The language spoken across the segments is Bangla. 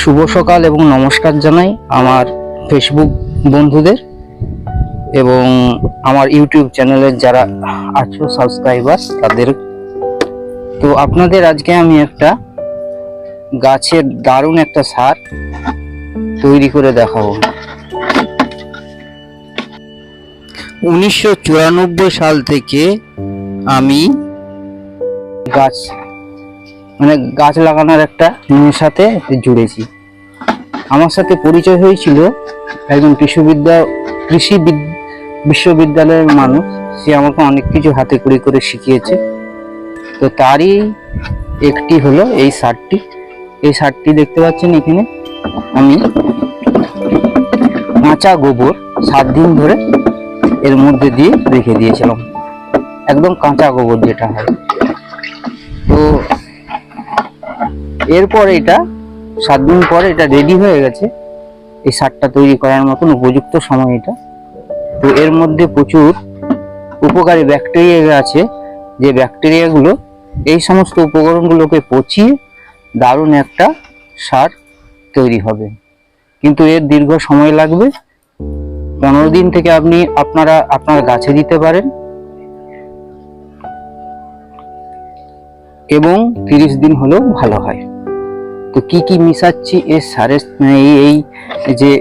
শুভ সকাল এবং নমস্কার জানাই আমার ফেসবুক বন্ধুদের এবং আমার ইউটিউব চ্যানেলের যারা আছো সাবস্ক্রাইবার তাদের। তো আপনাদের আজকে আমি একটা গাছের দারুণ একটা সার তৈরি করে দেখাবো। 1994 সাল থেকে আমি গাছ লাগানোর একটা সাথে জুড়েছি। আমার সাথে পরিচয় হয়েছিল একজন কৃষি বিশ্ববিদ্যালয়ের মানুষ। সে আমাকে অনেক কিছু হাতে করে শিখিয়েছে। তো তারই একটি হলো এই সারটি। এই সারটি দেখতে পাচ্ছেন এখানে আমি কাঁচা গোবর 7 দিন ধরে এর মধ্যে দিয়ে রেখে দিয়েছিলাম, একদম কাঁচা গোবর যেটা হয়। তো এরপর এটা 7 দিন পরে এটা রেডি হয়ে গেছে। এই সারটা তৈরি করার মতন উপযুক্ত সময় এটা। তো এর মধ্যে প্রচুর উপকারী ব্যাকটেরিয়া আছে, যে ব্যাকটেরিয়াগুলো এই সমস্ত উপকরণগুলোকে পচিয়ে দারুণ একটা সার তৈরি হবে। কিন্তু এর দীর্ঘ সময় লাগবে। 15 দিন থেকে আপনারা আপনার গাছে দিতে পারেন এবং 30 দিন হলেও ভালো হয়। তো কি মিশাচ্ছি এই সারের, এই যে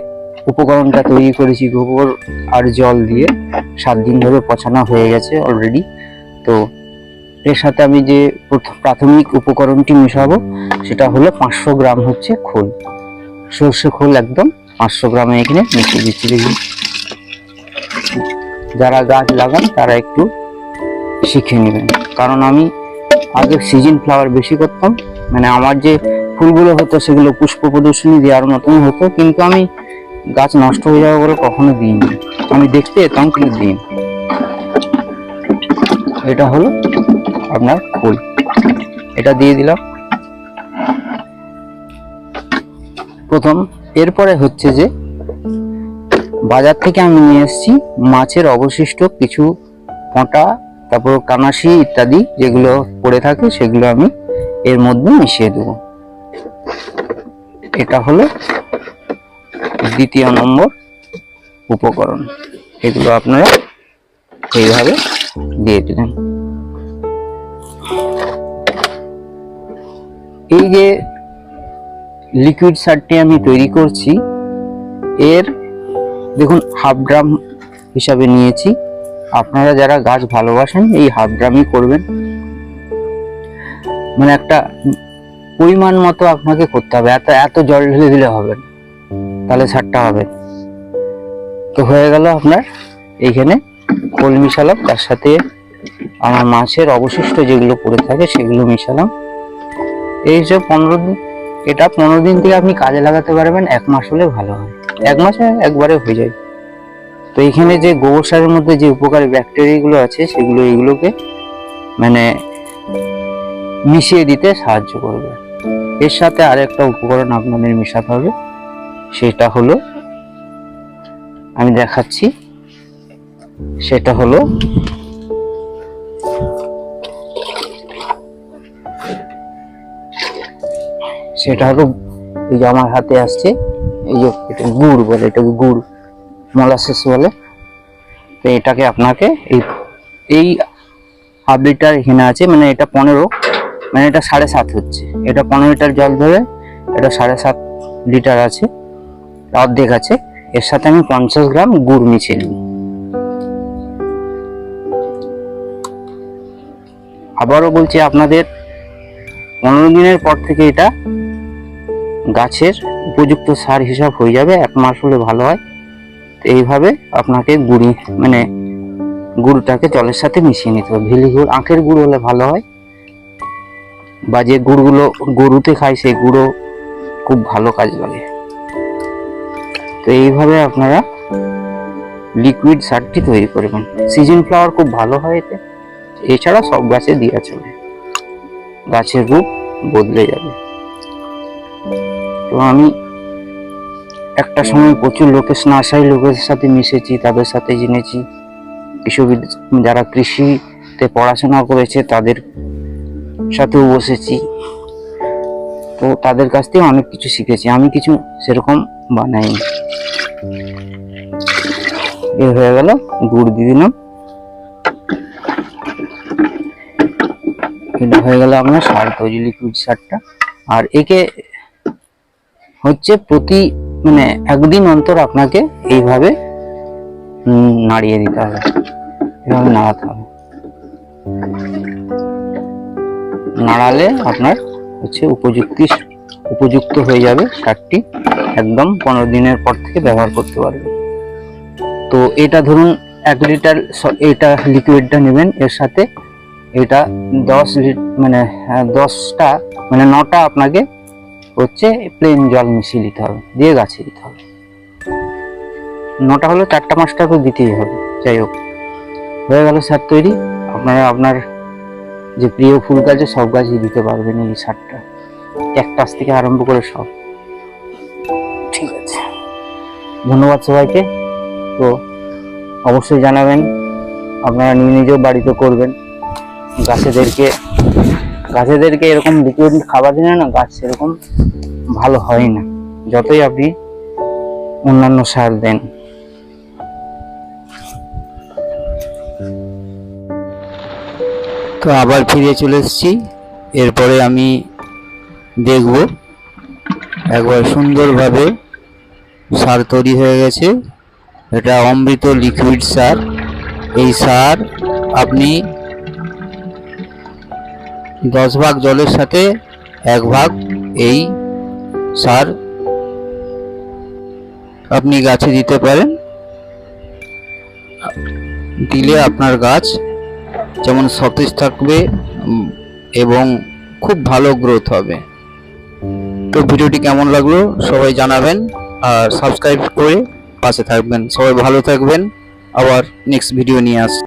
উপকরণটা তৈরি করেছি গোবর আর জল দিয়ে 7 দিন ধরে পচানো হয়ে গেছে অলরেডি। তো এর সাথে আমি যে প্রাথমিক উপকরণটি মেশাবো সেটা হলো 500 গ্রাম হচ্ছে খোল, সর্ষে খোল একদম 500 গ্রাম এখানে মিশিয়ে দিচ্ছি। দেখি যারা গাছ লাগান তারা একটু শিখে নেবেন, কারণ আমি আগে সিজন ফ্লাওয়ার বেশি করতাম। মানে আমার যে ফুলগুলো হতো সেগুলো পুষ্প প্রদর্শনী দেওয়ার মতন হতো, কিন্তু আমি গাছ নষ্ট হয়ে যাবে বলে কখনো দিইনি। আমি দেখতে যেতাম কিন্তু দিইনি। এটা হলো আপনার ফুল, এটা দিয়ে দিলাম প্রথম। এরপরে হচ্ছে যে বাজার থেকে আমি নিয়ে এসেছি মাছের অবশিষ্ট কিছু কাঁটা, তারপর কানাশি ইত্যাদি যেগুলো পড়ে থাকে সেগুলো আমি এর মধ্যে মিশিয়ে দেব। এটা হলো দ্বিতীয় নম্বর উপকরণ। এগুলো আপনারা এইভাবে দিয়ে দিলেন। এই যে লিকুইড সারটি আমি তৈরি করছি, এর দেখুন হাফ ড্রাম হিসাবে নিয়েছি। আপনারা যারা গাছ ভালোবাসেন এই হাফ ড্রামই করবেন। মানে একটা পরিমাণ মতো আপনাকে করতে হবে, এত জল ঢেলে দিলে হবে না, তাহলে সারটা হবে। তো হয়ে গেল আপনার এইখানে খোল মিশালাম, তার সাথে আমার মাছের অবশিষ্ট যেগুলো পড়ে থাকে সেগুলো মিশালাম। এই যে 15 দিন, এটা 15 দিন থেকে আপনি কাজে লাগাতে পারবেন। 1 মাস হলে ভালো হয়, 1 মাসে একবারে হয়ে যায়। তো এখানে যে গোবর সারের মধ্যে যে উপকারী ব্যাকটেরিয়াগুলো আছে সেগুলো এইগুলোকে মানে মিশিয়ে দিতে সাহায্য করবে। এর সাথে আরেকটা উপকরণ আপনাদের মেশাতে হবে, সেটা হলো আমি দেখাচ্ছি। সেটা হলো এই যে আমার হাতে আসছে, এই যে এটা গুড় বলে, এটাকে গুড় মোলাসেস বলে। তো এটাকে আপনাকে এই হাফ লিটার এখানে আছে, মানে এটা 15, মানে এটা 7.5 হচ্ছে। এটা 15 লিটার জল ধরে এটা 7.5 লিটার আছে, অর্ধেক আছে। এর সাথে আমি 50 গ্রাম গুড় মিশিয়ে নিই। আবারও বলছি আপনাদের 15 দিনের পর থেকে এটা গাছের উপযুক্ত সার হিসাব হয়ে যাবে। 1 মাস হলে ভালো হয়। তো এইভাবে আপনাকে গুড়টাকে জলের সাথে মিশিয়ে নিতে হবে। ভেলি গুড়, আখের গুড় হলে ভালো হয়, বা যে গুড়গুলো গরুতে খায় সেই গুঁড়ো খুব ভালো কাজ লাগে। তো এইভাবে আপনারা লিকুইড সারটি তৈরি করবেন। সিজন ফ্লাওয়ার খুব ভালো হয় এতে। এছাড়া সব গাছে দেওয়া চলে, গাছের রূপ বদলে যাবে। তো আমি একটা সময় প্রচুর নার্সারি লোকের সাথে মিশেছি, তাদের সাথে জেনেছি, যারা কৃষিতে পড়াশোনা করেছে তাদের সাথেও বসেছি। তো তো তাদের কাছ থেকে অনেক কিছু শিখেছি, আমি কিছু সেরকম বানাইনি। এ হয়ে গেল, গুড় দিয়ে দিলাম। এটা হয়ে গেল আপনার সার তৈরি, লিকুইড সারটা। আর একে হচ্ছে প্রতি মানে একদিন অন্তর আপনাকে এইভাবে নাড়িয়ে দিতে হবে, এভাবে নাড়াতে হবে। নাড়ালে আপনার হচ্ছে উপযুক্ত হয়ে যাবে সারটি, একদম 15 দিনের পর থেকে ব্যবহার করতে পারবে। তো এটা ধরুন 1 লিটার এটা লিকুইডটা নেবেন, এর সাথে এটা 10টা মানে 9টা আপনাকে হচ্ছে প্লেন জল মিশিয়ে দিতে হবে, দিয়ে গাছে দিতে হবে। 9টা হলো 4টা 5টা তো দিতেই হবে। যাই হোক, হয়ে গেল সার তৈরি। আপনারা আপনার যে প্রিয় ফুল গাছে সব গাছই দিতে পারবেন এই সারটা, ক্যাকটাস থেকে আরম্ভ করে সব। ঠিক আছে, ধন্যবাদ সবাইকে। তো অবশ্যই জানাবেন, আপনারা নিজেও বাড়িতে করবেন। গাছেদেরকে এরকম লিকুইড খাবার দিলে না গাছ সেরকম ভালো হয় না, যতই আপনি অন্যান্য সার দেন। তো আবার ফিরে চলে এসেছি। এরপরে আমি দেখব একবার সুন্দরভাবে সার তৈরি হয়ে গেছে। এটা অমৃত লিকুইড সার। এই সার আপনি 10 ভাগ জলের সাথে 1 ভাগ এই সার আপনি গাছে দিতে পারেন। দিলে আপনার গাছ যেমন সতেজ থাকবে এবং খুব ভালো গ্রোথ হবে। তো ভিডিওটি কেমন লাগলো সবাই জানাবেন, আর সাবস্ক্রাইব করে পাশে থাকবেন। সবাই ভালো থাকবেন, আবার নেক্সট ভিডিও নিয়ে আসছি।